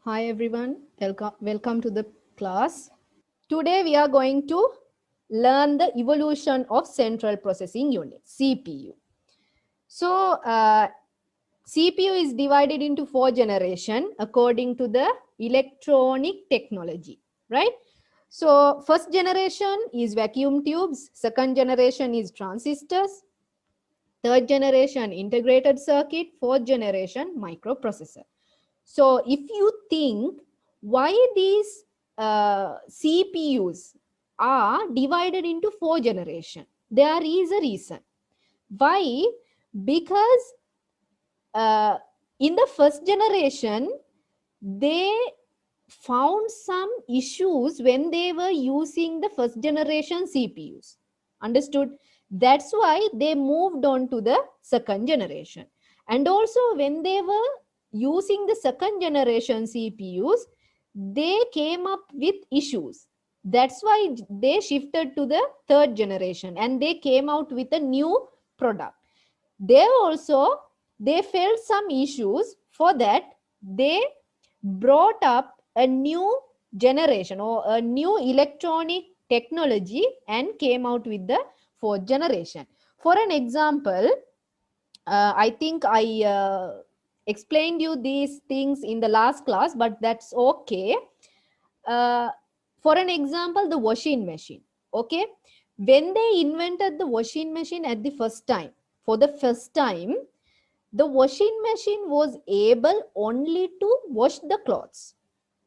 Hi everyone, welcome to the class. Today we are going to learn the evolution of Central Processing Unit, CPU. So CPU is divided into four generations according to the electronic technology, right? So first generation is vacuum tubes, second generation is transistors, third generation integrated circuit, fourth generation microprocessor. So if you think why these CPUs are divided into four generations, there is a reason. Why? Because uh, in the first generation, they found some issues when they were using the first generation CPUs. Understood? That's why they moved on to the second generation. And also, when they were using the second generation CPUs, they came up with issues. That's why they shifted to the third generation and they came out with a new product. There also, they felt some issues. For that, they brought up a new generation or a new electronic technology and came out with the fourth generation. For an example, I think I explained you these things in the last class, but that's okay. uh, for an example, the washing machine. Okay, when they invented the washing machine at the first time, for the first time, the washing machine was able only to wash the clothes.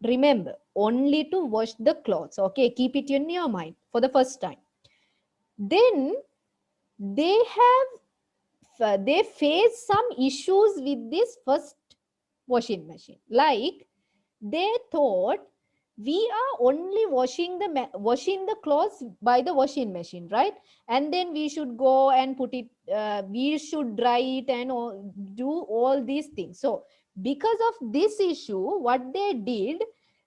Remember, only to wash the clothes. Okay, keep it in your mind for the first time. Then they they face some issues with this first washing machine. Like they thought we are only washing the clothes by the washing machine, right? And then we should go and put it, we should dry it and do all these things. So because of this issue, what they did,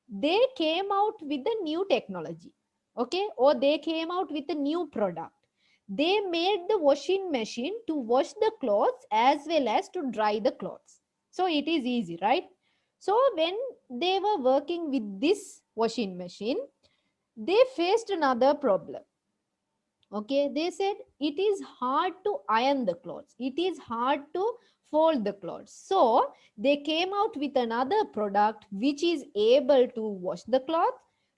they came out with a new technology. Okay, or they came out with a new product. They made the washing machine to wash the clothes as well as to dry the clothes. So it is easy, right? So when they were working with this washing machine, they faced another problem. Okay, they said it is hard to iron the clothes, it is hard to fold the clothes. So they came out with another product which is able to wash the cloth,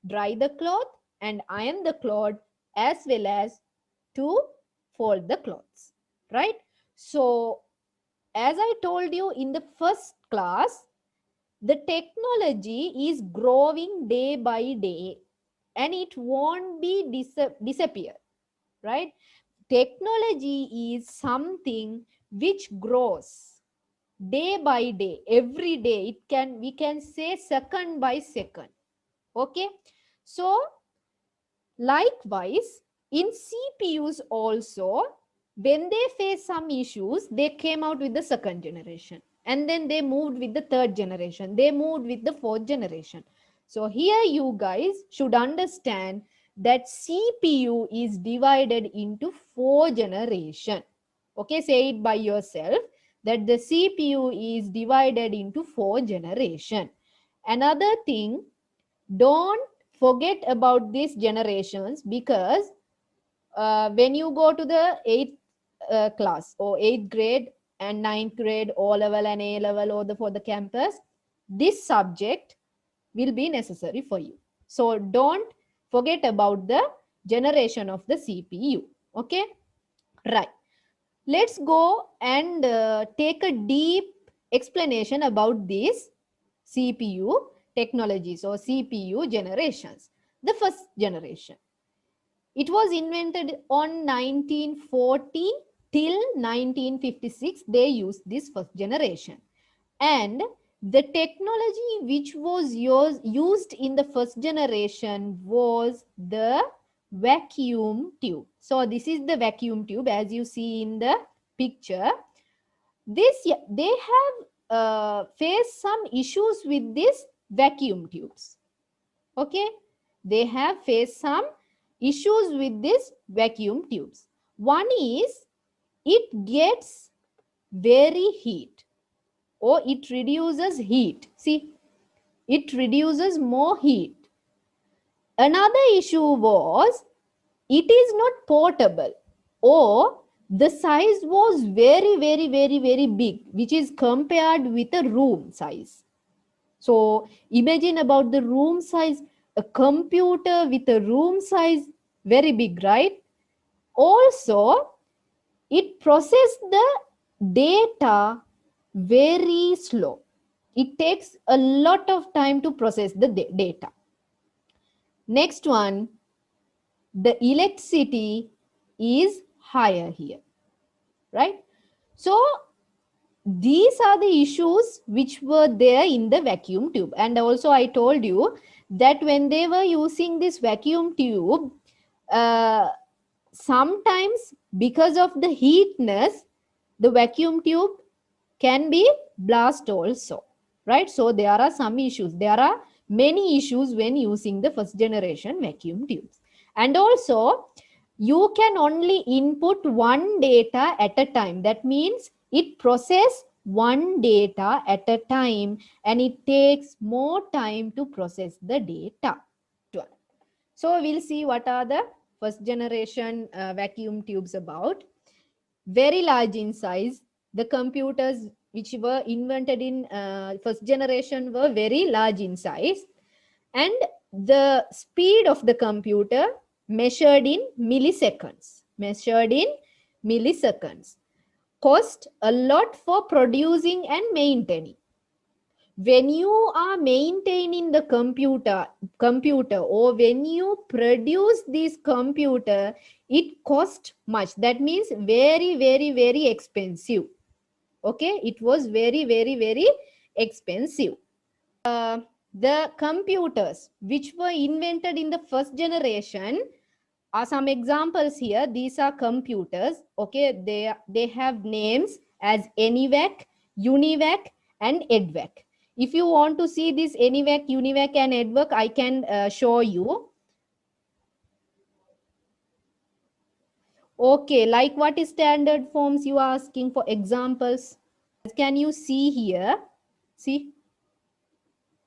dry the cloth, and iron the cloth as well as to fold the clothes, right? So as I told you in the first class, the technology is growing day by day and it won't be disappear, right? Technology is something which grows day by day, every day. It can, we can say, second by second. Okay, so likewise in CPUs also, when they face some issues, they came out with the second generation and then they moved with the third generation, they moved with the fourth generation. So here you guys should understand that CPU is divided into four generation. Okay, say it by yourself, that the CPU is divided into four generation. Another thing, don't forget about these generations, because when you go to the 8th class or 8th grade and 9th grade, O level and A level, or for the campus, this subject will be necessary for you. So don't forget about the generation of the CPU. Okay, right. Let's go and take a deep explanation about these CPU technologies or CPU generations. The first generation, it was invented on 1940 till 1956. They used this first generation. And the technology which was used in the first generation was the vacuum tube. So this is the vacuum tube as you see in the picture. This, they have faced some issues with these vacuum tubes. Okay, they have faced some issues with these vacuum tubes. One is it gets very heat or it reduces heat. See, it reduces more heat. Another issue was it is not portable, or the size was very big, which is compared with a room size. So imagine about the room size, a computer with a room size, very big, right? Also, it processes the data very slow. It takes a lot of time to process the data. Next one, the electricity is higher here, right? So these are the issues which were there in the vacuum tube. And also I told you that when they were using this vacuum tube, uh, sometimes because of the heatness, the vacuum tube can be blast also, right? So there are some issues. There are many issues when using the first generation vacuum tubes. And also, you can only input one data at a time. That means it process one data at a time, and it takes more time to process the data. So we'll see what are the first generation vacuum tubes about. Very large in size. The computers which were invented in first generation were very large in size, and the speed of the computer measured in milliseconds. Measured in milliseconds. Cost a lot for producing and maintaining. When you are maintaining the computer, or when you produce this computer, it cost much. That means very expensive. Okay, it was very expensive. The computers which were invented in the first generation are some examples here. These are computers. Okay, they have names as ENIAC, UNIVAC, and EDVAC. If you want to see this ENIAC, UNIVAC, and EDVAC, I can show you. Okay, like what is standard forms you are asking for examples? Can you see here? See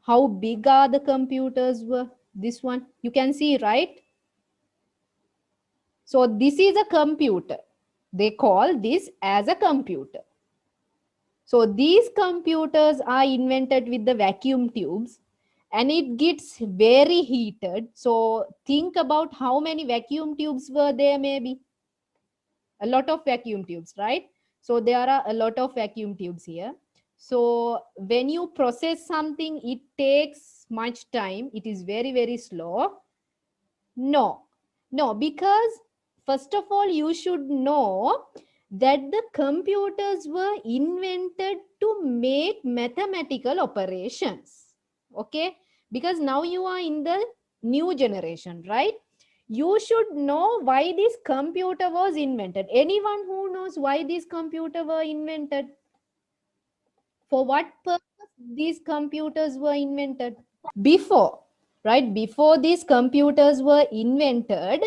how big are the computers were? This one you can see, right? So this is a computer. They call this as a computer. So these computers are invented with the vacuum tubes, and it gets very heated. So think about how many vacuum tubes were there, maybe a lot of vacuum tubes, right? So there are a lot of vacuum tubes here. So when you process something, it takes much time. It is very slow. No, because first of all, you should know that the computers were invented to make mathematical operations. Okay, because now you are in the new generation, right? You should know why this computer was invented. Anyone who knows why this computer were invented? For what purpose these computers were invented? Before, right? Before these computers were invented,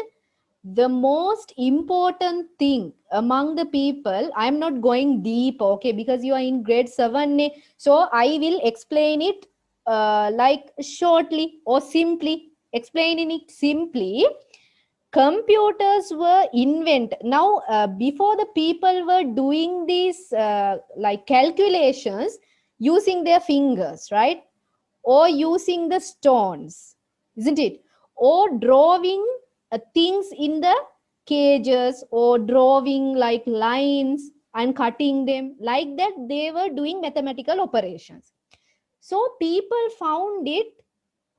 the most important thing among the people, I'm not going deep, okay, because you are in grade 7, so I will explain it like shortly or simply. Explaining it simply, computers were invented. Now before, the people were doing these like calculations using their fingers, right? Or using the stones, isn't it? Or drawing things in the cages, or drawing like lines and cutting them. Like that, they were doing mathematical operations. So people found it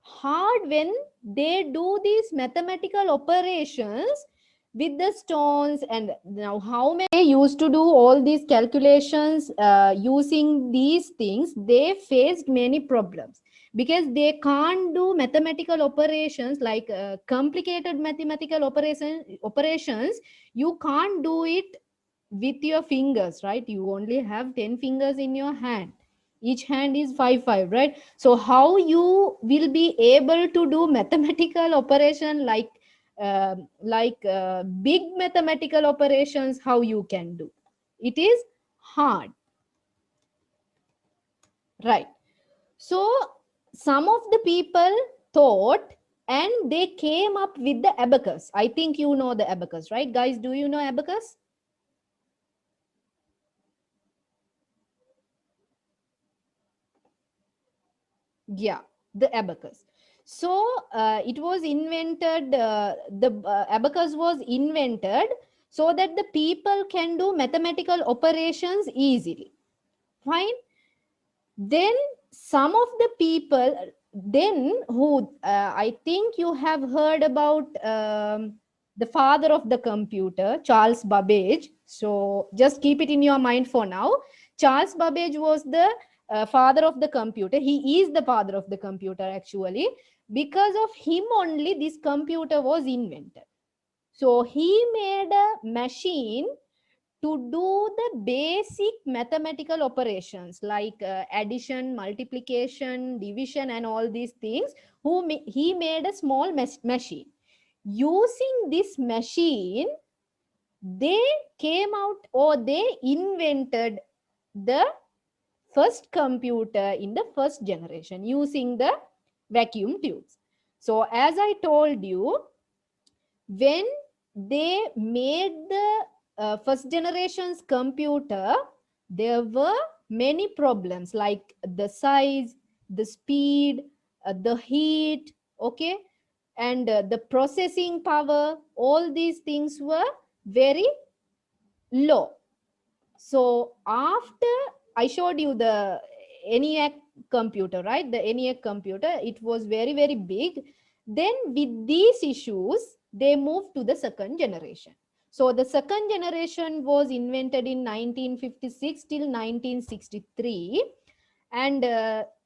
hard when they do these mathematical operations with the stones. And now how many they used to do all these calculations using these things, they faced many problems, because they can't do mathematical operations like complicated mathematical operations. You can't do it with your fingers, right? You only have 10 fingers in your hand. Each hand is 5 right? So how you will be able to do mathematical operation like big mathematical operations? How you can do it is hard, right? So some of the people thought and they came up with the abacus. I think you know the abacus, right? Guys, do you know abacus? Yeah, the abacus. So it was invented, the abacus was invented so that the people can do mathematical operations easily. Fine. Then some of the people, then who, I think you have heard about the father of the computer, Charles Babbage. So just keep it in your mind for now. Charles Babbage was the father of the computer. He is the father of the computer actually. Because of him only this computer was invented. So he made a machine to do the basic mathematical operations like addition, multiplication, division, and all these things. He made a small machine. Using this machine, they came out, or they invented the first computer in the first generation using the vacuum tubes. So as I told you, when they made the first generation's computer, there were many problems like the size, the speed, the heat, okay, and the processing power. All these things were very low. So after I showed you the ENIAC computer, right? The ENIAC computer, it was very, very big. Then with these issues, they moved to the second generation. So the second generation was invented in 1956 till 1963. And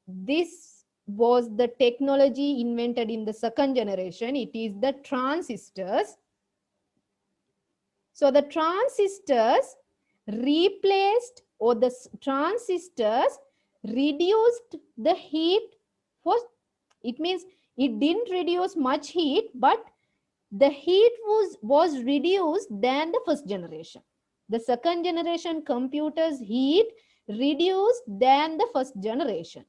this was the technology invented in the second generation. It is the transistors. So the transistors replaced, or the transistors reduced the heat for, it means it didn't reduce much heat, but the heat was reduced than the first generation. The second generation computers heat reduced than the first generation,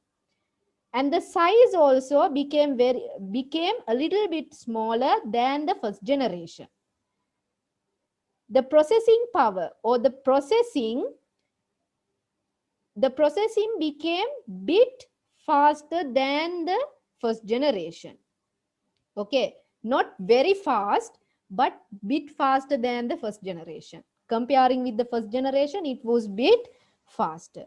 and the size also became a little bit smaller than the first generation. The processing power, or the processing became bit faster than the first generation. Okay, not very fast, but bit faster than the first generation. Comparing with the first generation, it was bit faster.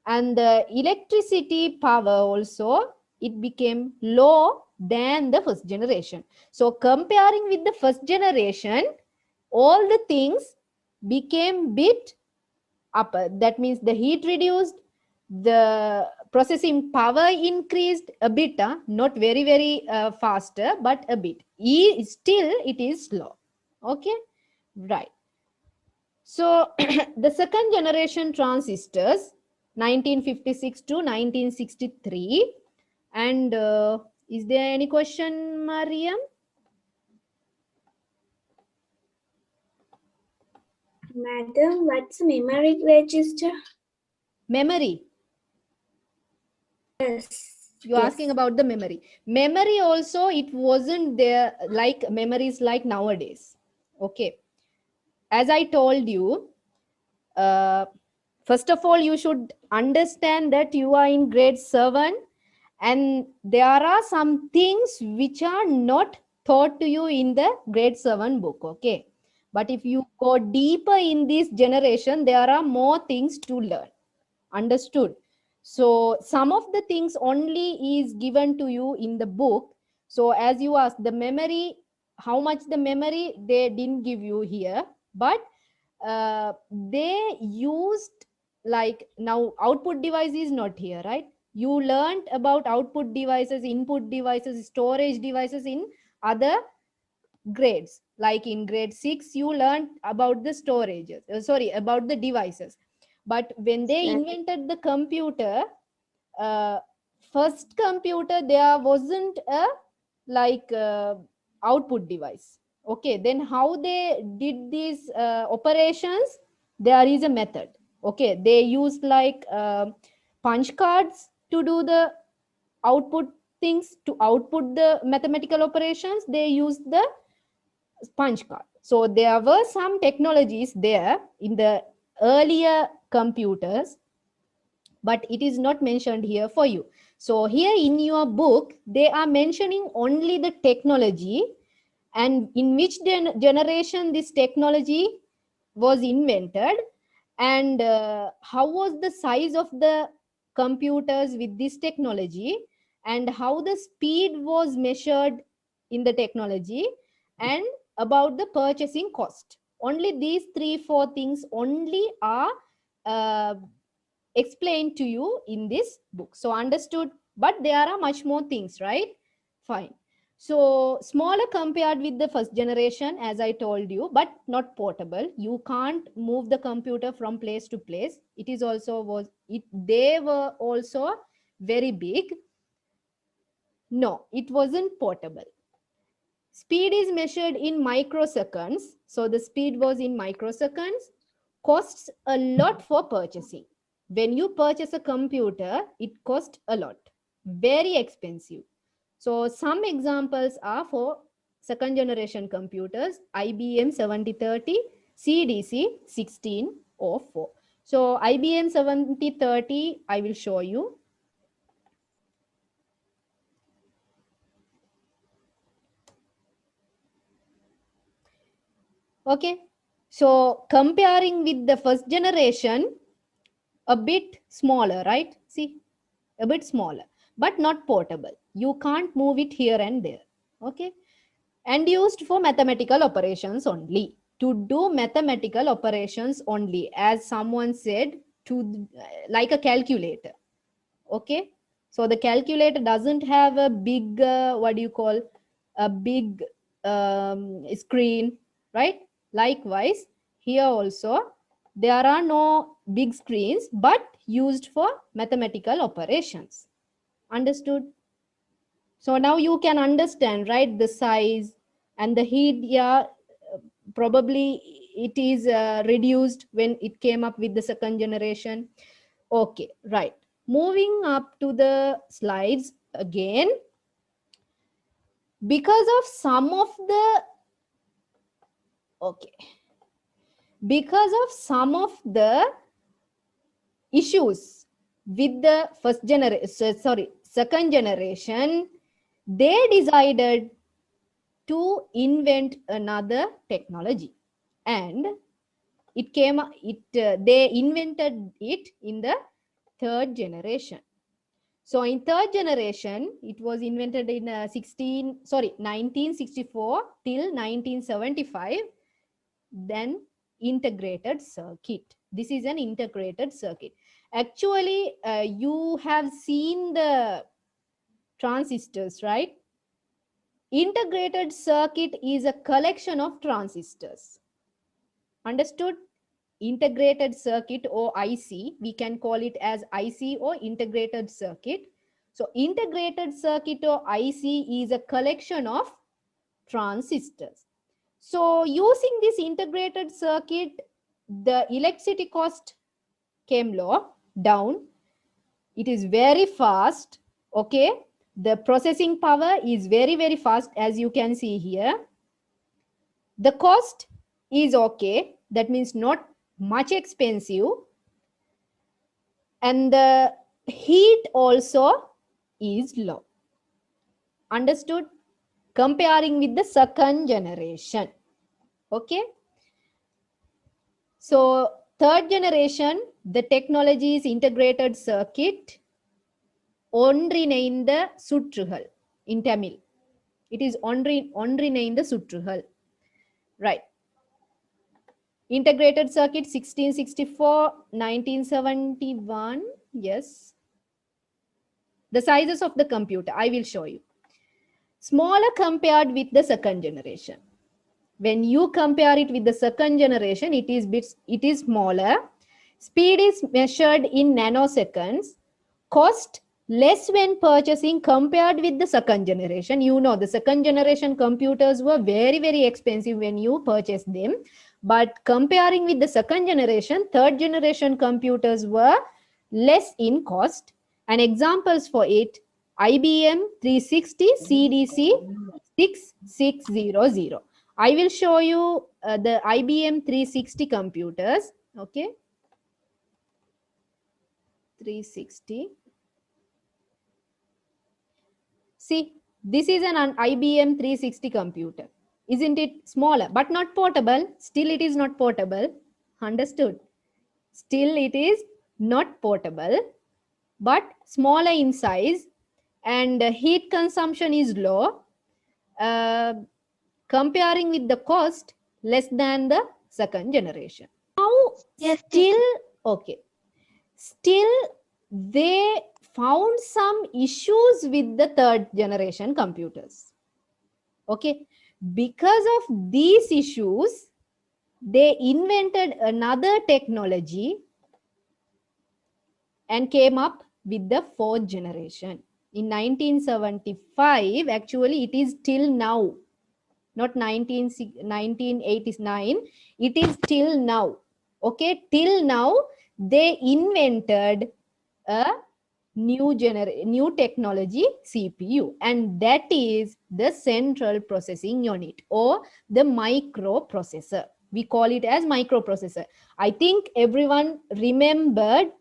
And the electricity power also, it became low than the first generation. So comparing with the first generation, all the things became bit upper. That means the heat reduced, the processing power increased a bit, not very, very faster, but a bit. Still, it is slow. Okay, right. So the second generation transistors, 1956 to 1963. And is there any question, Mariam? Madam, what's memory register? Memory. Yes. You're asking about the memory. Memory also, it wasn't there like memories like nowadays. Okay. As I told you, uh, first of all, you should understand that you are in grade 7, and there are some things which are not taught to you in the grade 7 book. Okay. But if you go deeper in this generation, there are more things to learn. Understood? So some of the things only is given to you in the book. So as you asked, the memory, how much the memory, they didn't give you here, but they used, like, now output device is not here, right? You learned about output devices, input devices, storage devices in other grades. Like in grade 6 you learned about the storages, sorry, about the devices. But when they invented the computer, uh, first computer, there wasn't a, like, output device. Okay, then how they did these operations? There is a method. Okay, they used like punch cards to do the output things, to output the mathematical operations, they use the punch card. So there were some technologies there in the earlier computers, but it is not mentioned here for you. So here in your book, they are mentioning only the technology and in which generation this technology was invented, and how was the size of the computers with this technology, and how the speed was measured in the technology, and about the purchasing cost. Only these 3 4 things only are uh, explained to you in this book. So understood, but there are much more things, right? Fine. So smaller compared with the first generation, as I told you, but not portable. You can't move the computer from place to place. It is also was it. They were also very big. No, it wasn't portable. Speed is measured in microseconds. So the speed was in microseconds. Costs a lot for purchasing. When you purchase a computer, it costs a lot. Very expensive. So some examples are for second generation computers, IBM 7030, CDC 1604. So IBM 7030, I will show you. Okay. So comparing with the first generation, a bit smaller, right? See, a bit smaller, but not portable. You can't move it here and there. Okay. And used for mathematical operations only. To do mathematical operations only, as someone said, to like a calculator. Okay. So the calculator doesn't have a big, what do you call, a big screen, right? Likewise, here also, there are no big screens, but used for mathematical operations. Understood? So now you can understand, right, the size and the heat. Yeah, probably it is reduced when it came up with the second generation. Okay, right. Moving up to the slides again. Because of some of the, okay, because of some of the issues with the first generation, sorry, second generation, they decided to invent another technology, and they invented it in the third generation. So in third generation, it was invented in 1964 till 1975. Then integrated circuit. This is an integrated circuit. Actually, you have seen the transistors, right? Integrated circuit is a collection of transistors. Understood? Integrated circuit or IC, we can call it as IC or integrated circuit. So integrated circuit or IC is a collection of transistors. So using this integrated circuit, the electricity cost came low, down. It is very fast. Okay. The processing power is very, very fast, as you can see here. The cost is okay. That means not much expensive. And the heat also is low. Understood? Comparing with the second generation. Okay. So third generation, the technology is integrated circuit. ஒன்றிணைந்த சுற்றுகள் in Tamil. It is ஒன்றிணைந்த சுற்றுகள். Right. Integrated circuit 1664, 1971. Yes. The sizes of the computer, I will show you. Smaller compared with the second generation. When you compare it with the second generation, it is smaller. Speed is measured in nanoseconds. Cost less when purchasing compared with the second generation. You know, the second generation computers were very, very expensive when you purchase them. But comparing with the second generation, third generation computers were less in cost. And examples for it IBM 360 CDC 6600. I will show you the IBM 360 computers. Okay, 360. See, this is an IBM 360 computer. Isn't it smaller but not portable? Still, it is not portable. Understood? Still, it is not portable, but smaller in size, and heat consumption is low. Uh, Comparing with the cost, less than the second generation. Now, Yes, still, okay. Still, they found some issues with the third generation computers. Okay, because of these issues, they invented another technology and came up with the fourth generation in 1975. Actually, it is till now, not 1989, it is till now. Okay, till now they invented a new technology CPU, and that is the central processing unit or the microprocessor. We call it as microprocessor. I think everyone remembered.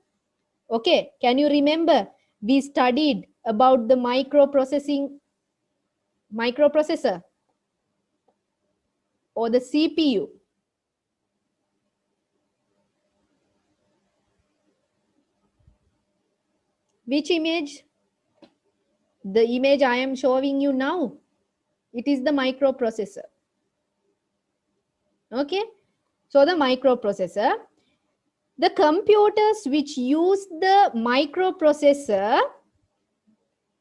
Okay, can you remember we studied about the microprocessor or the CPU? Which image? The image I am showing you now. It is the microprocessor. Okay, so the microprocessor, the computers which use the microprocessor,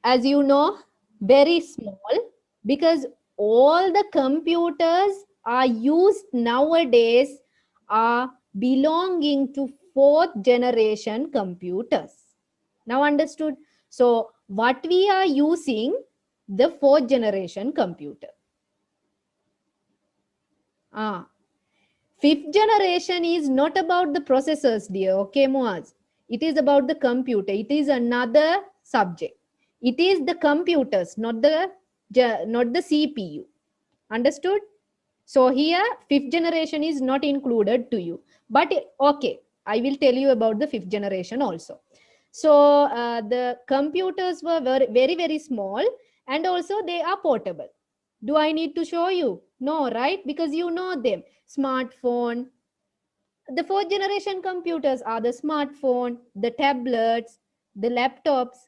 as you know, very small, because all the computers are used nowadays are belonging to fourth generation computers. Now understood? So what we are using, the fourth generation computer. Fifth generation is not about the processors, dear. Okay, Muaz. It is about the computer. It is another subject. It is the computers, not the CPU. Understood? So here, fifth generation is not included to you. But okay, I will tell you about the fifth generation also. So the computers were very, very, very small, and also they are portable. Do I need to show you? No, right? Because you know them. Smartphone. The fourth generation computers are the smartphone, the tablets, the laptops,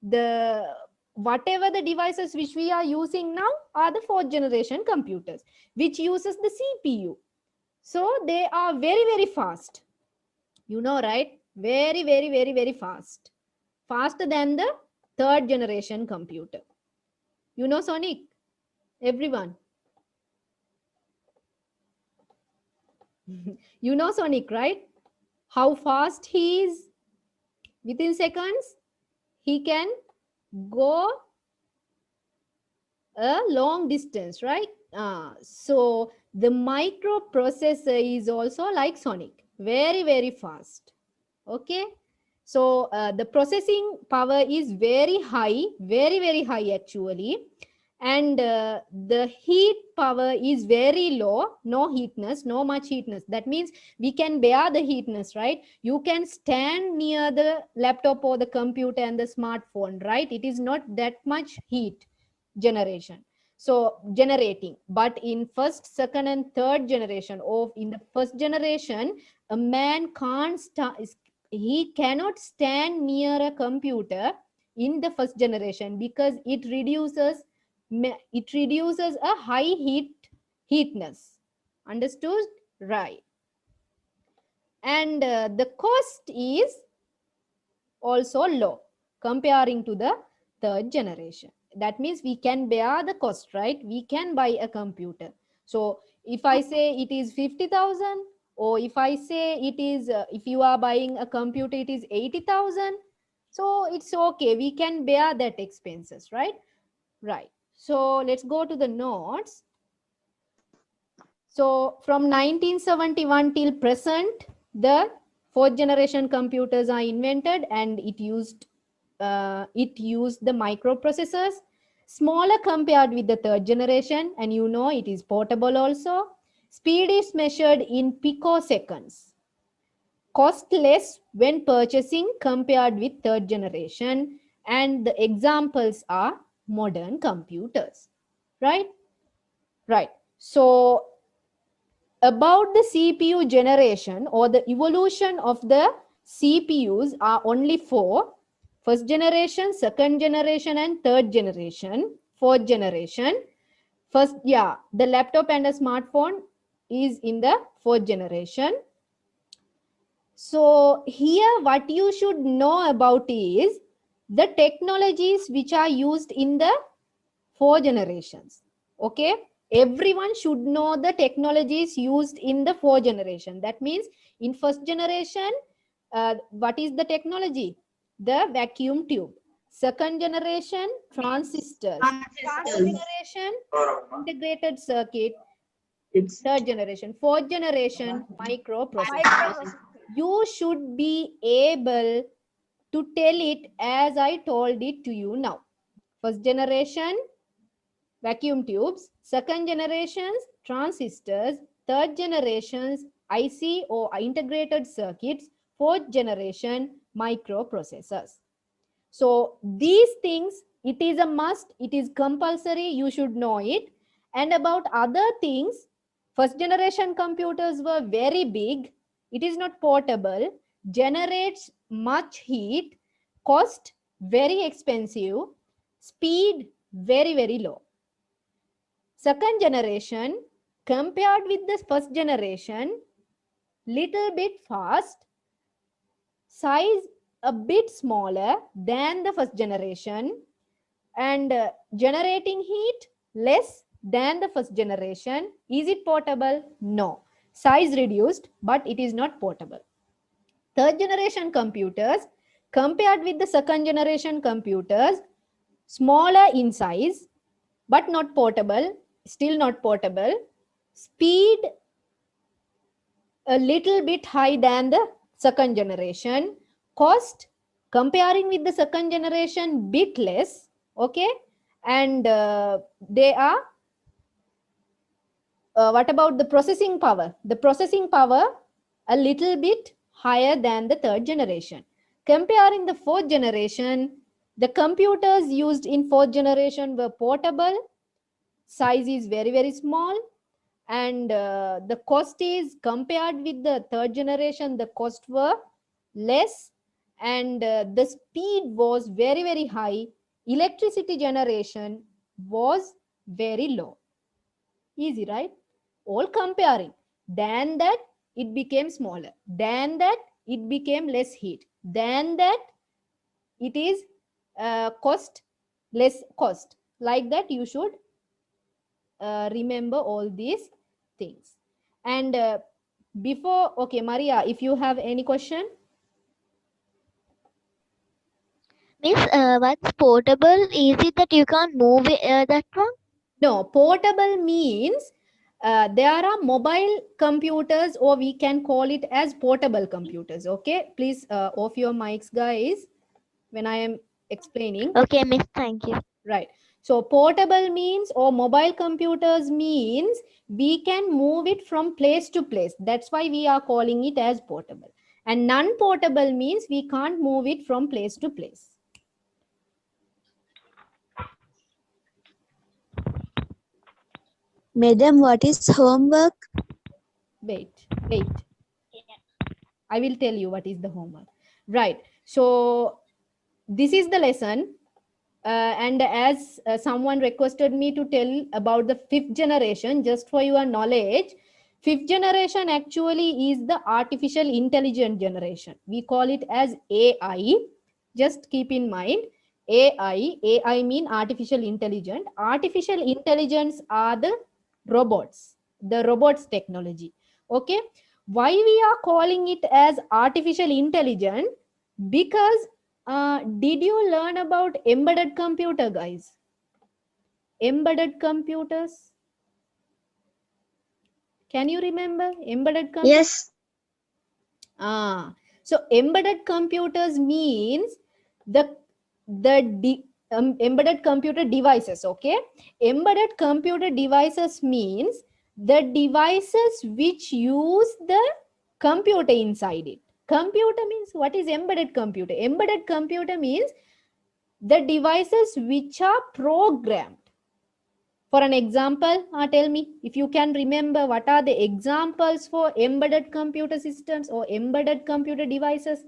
the whatever the devices which we are using now are the fourth generation computers, which uses the CPU. So they are very, very fast. You know, right? Very, very, very, very fast. Faster than the third generation computer. You know, Sonic? Everyone. You know Sonic, right? How fast he is? Within seconds, he can go a long distance, right? So the microprocessor is also like Sonic, very, very fast. Okay. So the processing power is very high, very, very high actually. And the heat power is very low, no heatness, no much heatness. That means we can bear the heatness, right? You can stand near the laptop or the computer and the smartphone, right? It is not that much heat generation, so generating. But in first, second and third generation, or in the first generation, a man can't he cannot stand near a computer in the first generation, because it reduces a high heatness. Understood? Right. And the cost is also low comparing to the third generation. That means we can bear the cost, right? We can buy a computer. So if I say it is 50,000, or if I say it is, if you are buying a computer, it is 80,000. So it's okay. We can bear that expenses, right? Right. So let's go to the notes. So from 1971 till present, the fourth generation computers are invented, and it used it used the microprocessors, smaller compared with the third generation, and you know it is portable also. Speed is measured in picoseconds. Cost less when purchasing compared with third generation, and the examples are modern computers, right? Right. So about the CPU generation or the evolution of the CPUs are only four: first generation, second generation, and third generation. Fourth generation, first, yeah, the laptop and a smartphone is in the fourth generation. So here what you should know about is the technologies which are used in the four generations. Okay, everyone should know the technologies used in the four generation. That means in first generation, what is the technology? The vacuum tube. Second generation, transistors. Third generation, integrated circuit. Third generation. Fourth generation, microprocessor. You should be able to tell it as I told it to you now. First generation, vacuum tubes. Second generations, transistors. Third generations, IC or integrated circuits. Fourth generation, microprocessors. So these things, it is a must, it is compulsory, you should know it. And about other things, first generation computers were very big, it is not portable, generates much heat, cost very expensive, speed very, very low. Second generation, compared with the first generation, little bit fast, size a bit smaller than the first generation, and generating heat less than the first generation. Is it portable? No. Size reduced, but it is not portable. Third generation computers, compared with the second generation computers, smaller in size, but not portable, still not portable. Speed a little bit high than the second generation. Cost, comparing with the second generation, bit less. Okay, and they are what about the processing power? The processing power a little bit higher than the third generation. Comparing the fourth generation, the computers used in fourth generation were portable, size is very, very small, and the cost is compared with the third generation, the cost were less, and the speed was very, very high. Electricity generation was very low. Easy, right? All comparing. Than that, it became smaller. Than that, it became less heat. Than that, it is cost, less cost. Like that, you should remember all these things. And before, okay, Maria, if you have any question. Miss, what's portable? Is it that you can't move that one? No, portable means there are mobile computers, or we can call it as portable computers. Okay, please off your mics, guys, when I am explaining. Okay, Miss, thank you. Right. So portable means, or mobile computers means, we can move it from place to place. That's why we are calling it as portable. And non-portable means we can't move it from place to place. Madam, what is homework? Wait. I will tell you what is the homework. Right. So this is the lesson. And as someone requested me to tell about the fifth generation, just for your knowledge, fifth generation actually is the artificial intelligence generation. We call it as AI. Just keep in mind, AI mean artificial intelligence. Artificial intelligence are the robots, the robots technology. Okay, why we are calling it as artificial intelligence? Because did you learn about embedded computer, guys? Embedded computers? Can you remember embedded computers? Yes. So embedded computers means the the embedded computer devices. Okay, embedded computer devices means the devices which use the computer inside it. Computer means, what is embedded computer? Embedded computer means the devices which are programmed. For an example, tell me if you can remember, what are the examples for embedded computer systems or embedded computer devices?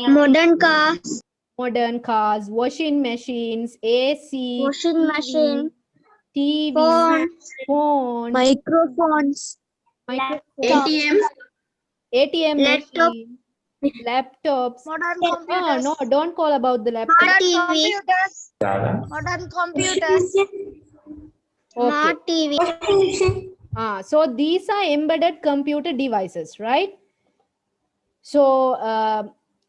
Modern cars, Modern cars, washing machines, AC, washing TV, machine, TV, phone, phone, microphones, microphone, ATM laptop, machine, laptops. modern No, computers, don't call about the laptop. modern computers, modern computers, Okay. smart TV. So these are embedded computer devices, right? So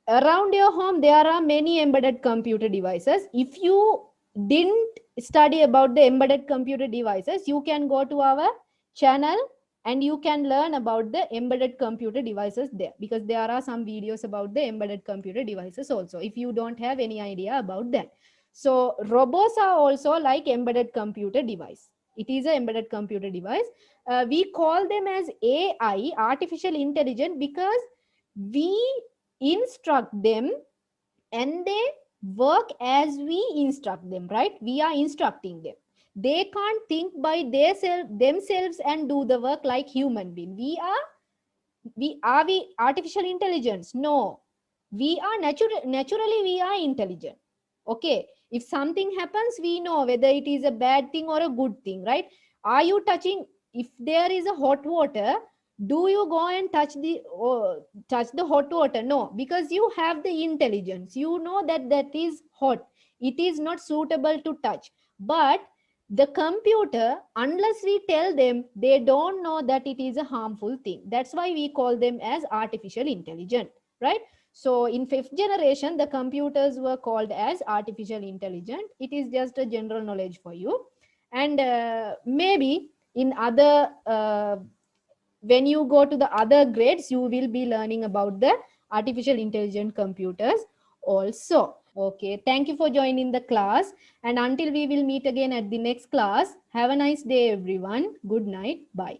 around your home, there are many embedded computer devices. If you didn't study about the embedded computer devices, you can go to our channel and you can learn about the embedded computer devices there, because there are some videos about the embedded computer devices also, if you don't have any idea about that. So robots are also like embedded computer device. It is an embedded computer device. We call them as AI, artificial intelligence, because we instruct them and they work as we instruct them, right? We are instructing them. They can't think by themselves and do the work like human being. We artificial intelligence? No, we are naturally we are intelligent. Okay, if something happens, we know whether it is a bad thing or a good thing, right? Are you touching, if there is a hot water, do you go and touch the hot water? No, because you have the intelligence, you know that that is hot, it is not suitable to touch. But the computer, unless we tell them, they don't know that it is a harmful thing. That's why we call them as artificial intelligence, right? So in fifth generation, the computers were called as artificial intelligence. It is just a general knowledge for you. And maybe in other when you go to the other grades, you will be learning about the artificial intelligent computers also. Okay, thank you for joining the class. And until we will meet again at the next class, have a nice day, everyone. Good night. Bye.